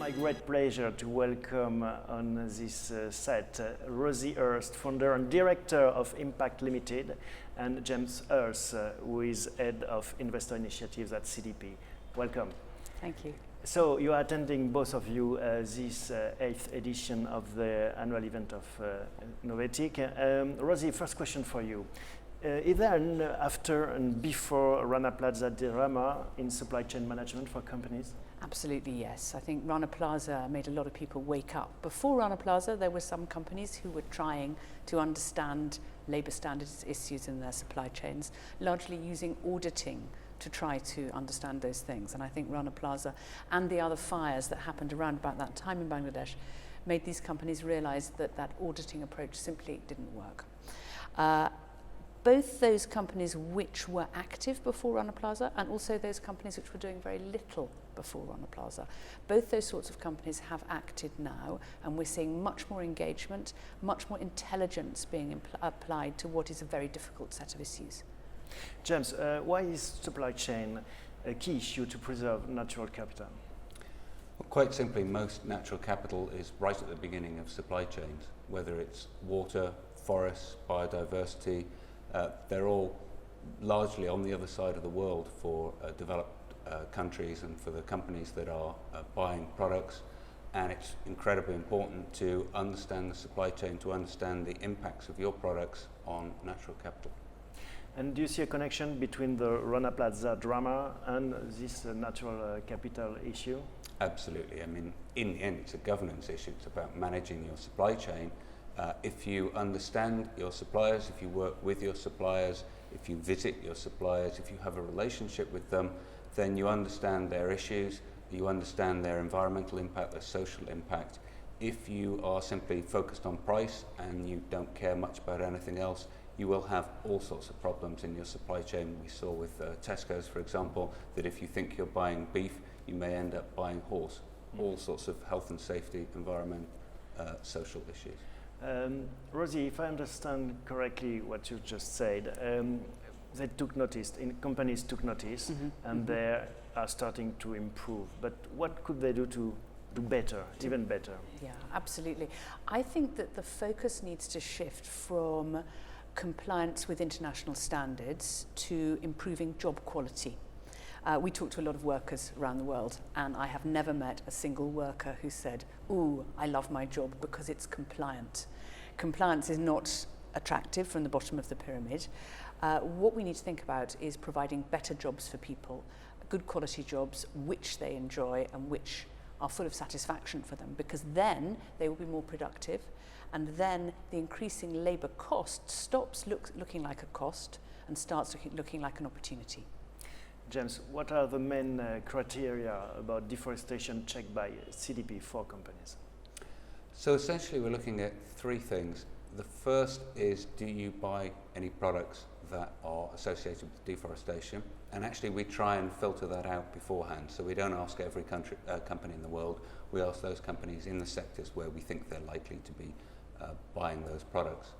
my great pleasure to welcome on this set Rosey Hurst, founder and director of IMPACTT Limited, and James Hurst, who is head of investor initiatives at CDP. Welcome. Thank you. So you are attending, both of you, this 8th edition of the annual event of Novethic. Rosey, first question for you. Is there an after and before Rana Plaza drama in supply chain management for companies? Absolutely, yes. I think Rana Plaza made a lot of people wake up. Before Rana Plaza, there were some companies who were trying to understand labour standards issues in their supply chains, largely using auditing to try to understand those things. And I think Rana Plaza and the other fires that happened around about that time in Bangladesh made these companies realise that that auditing approach simply didn't work. Both those companies which were active before Rana Plaza and also those companies which were doing very little before Rana Plaza, both those sorts of companies have acted now, and we're seeing much more engagement, much more intelligence being applied to what is a very difficult set of issues. James, why is supply chain a key issue to preserve natural capital? Well, quite simply, most natural capital is right at the beginning of supply chains, whether it's water, forests, biodiversity. They're all largely on the other side of the world for developed countries and for the companies that are buying products. And it's incredibly important to understand the supply chain, to understand the impacts of your products on natural capital. And do you see a connection between the Rana Plaza drama and this natural capital issue? Absolutely. I mean, in the end, it's a governance issue. It's about managing your supply chain. If you understand your suppliers, if you work with your suppliers, if you visit your suppliers, if you have a relationship with them, then you understand their issues, you understand their environmental impact, their social impact. If you are simply focused on price and you don't care much about anything else, you will have all sorts of problems in your supply chain. We saw with Tesco's, for example, that if you think you're buying beef, you may end up buying horse. All sorts of health and safety, environment, social issues. Rosey, if I understand correctly what you just said, they took notice, companies took notice, and they are starting to improve. But what could they do to do better, even better? Yeah, absolutely. I think that the focus needs to shift from compliance with international standards to improving job quality. We talk to a lot of workers around the world, and I have never met a single worker who said, "Ooh, I love my job because it's compliant." Compliance is not attractive from the bottom of the pyramid. What we need to think about is providing better jobs for people, good quality jobs which they enjoy and which are full of satisfaction for them, because then they will be more productive, and then the increasing labour cost stops looking like a cost and starts looking like an opportunity. James, what are the main criteria about deforestation checked by CDP for companies? So essentially we're looking at three things. The first is, do you buy any products that are associated with deforestation? And actually we try and filter that out beforehand. So we don't ask every company in the world. We ask those companies in the sectors where we think they're likely to be buying those products.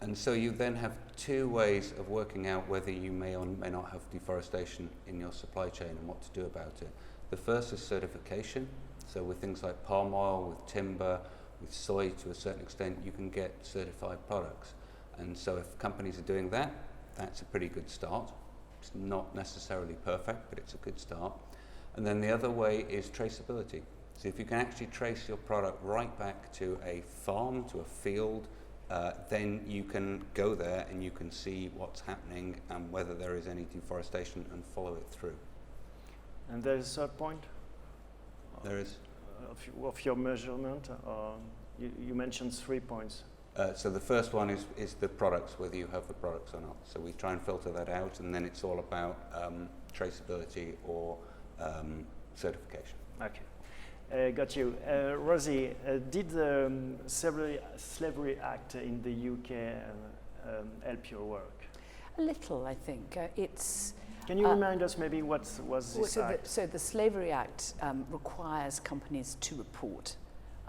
And so you then have two ways of working out whether you may or may not have deforestation in your supply chain and what to do about it. The first is certification. So with things like palm oil, with timber, with soy to a certain extent, you can get certified products. And so if companies are doing that, that's a pretty good start. It's not necessarily perfect, but it's a good start. And then the other way is traceability. So if you can actually trace your product right back to a farm, to a field, then you can go there and you can see what's happening and whether there is any deforestation and follow it through. And there is a third point? There is. Of your measurement? You mentioned 3 points. So the first one is the products, whether you have the products or not. So we try and filter that out, and then it's all about traceability or certification. Okay. Got you. Rosey, did the Slavery Act in the UK help your work? A little, I think. Can you remind us maybe what was this act? So the Slavery Act requires companies to report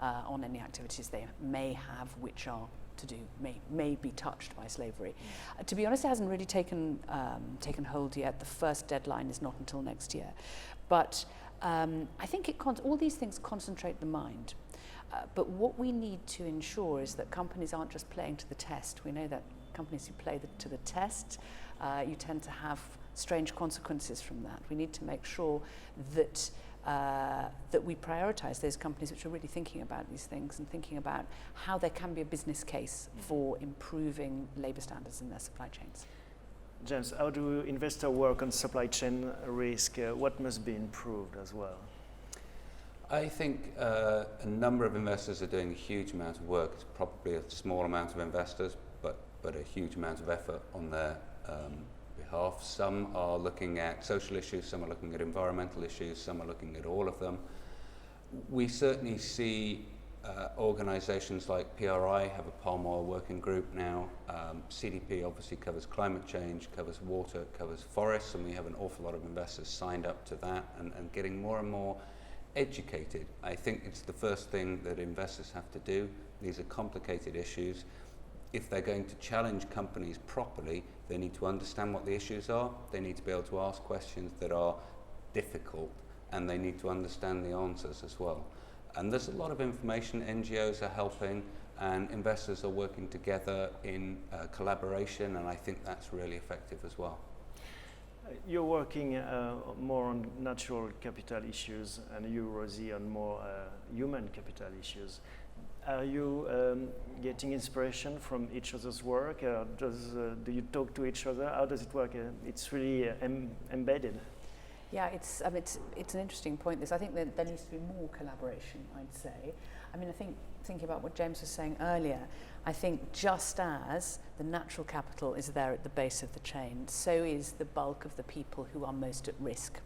on any activities they may have which are to do, may be touched by slavery. To be honest, it hasn't really taken hold yet. The first deadline is not until next year. But I think all these things concentrate the mind. But what we need to ensure is that companies aren't just playing to the test. We know that companies who play to the test, you tend to have strange consequences from that. We need to make sure that that we prioritise those companies which are really thinking about these things and thinking about how there can be a business case for improving labour standards in their supply chains. James, how do investors work on supply chain risk? What must be improved as well? I think a number of investors are doing a huge amount of work. It's probably a small amount of investors, but a huge amount of effort on their behalf. Some are looking at social issues, some are looking at environmental issues, some are looking at all of them. We certainly see organisations like PRI have a palm oil working group now. CDP obviously covers climate change, covers water, covers forests, and we have an awful lot of investors signed up to that and getting more and more educated. I think it's the first thing that investors have to do. These are complicated issues. If they're going to challenge companies properly, they need to understand what the issues are, they need to be able to ask questions that are difficult, and they need to understand the answers as well. And there's a lot of information. NGOs are helping, and investors are working together in collaboration, and I think that's really effective as well. You're working more on natural capital issues, and you, Rosey, on more human capital issues. Are you getting inspiration from each other's work? Do you talk to each other? How does it work? It's really embedded. Yeah, it's an interesting point. I think that there needs to be more collaboration, I'd say. I mean, I think thinking about what James was saying earlier, I think just as the natural capital is there at the base of the chain, so is the bulk of the people who are most at risk.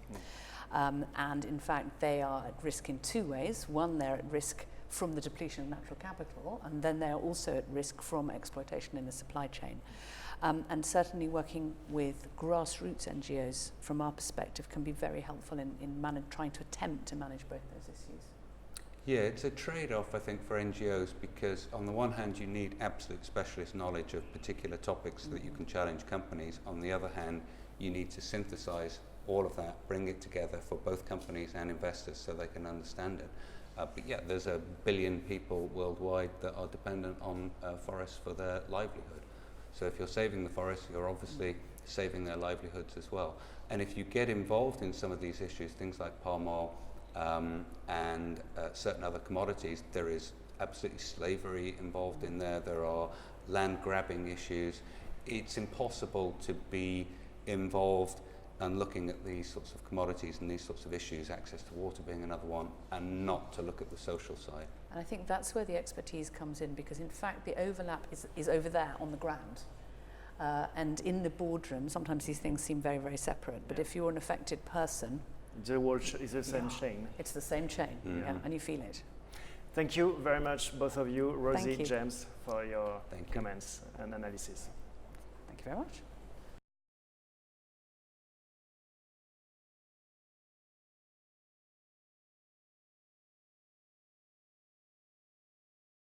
And in fact, they are at risk in two ways. One, they're at risk from the depletion of natural capital, and then they're also at risk from exploitation in the supply chain. And certainly working with grassroots NGOs, from our perspective, can be very helpful in trying to attempt to manage both those issues. Yeah, it's a trade-off, I think, for NGOs, because on the one hand, you need absolute specialist knowledge of particular topics that you can challenge companies. On the other hand, you need to synthesize all of that, bring it together for both companies and investors so they can understand it. But yeah, there's 1 billion people worldwide that are dependent on forests for their livelihood. So if you're saving the forest, you're obviously saving their livelihoods as well. And if you get involved in some of these issues, things like palm oil and certain other commodities, there is absolutely slavery involved in there. There are land grabbing issues. It's impossible to be involved and looking at these sorts of commodities and these sorts of issues, access to water being another one, and not to look at the social side. And I think that's where the expertise comes in, because in fact the overlap is over there on the ground. And in the boardroom, sometimes these things seem very, very separate, but if you're an affected person, the world is the same chain. It's the same chain, and you feel it. Thank you very much, both of you, Rosey, Thank you. James, for your comments and analysis. Thank you very much.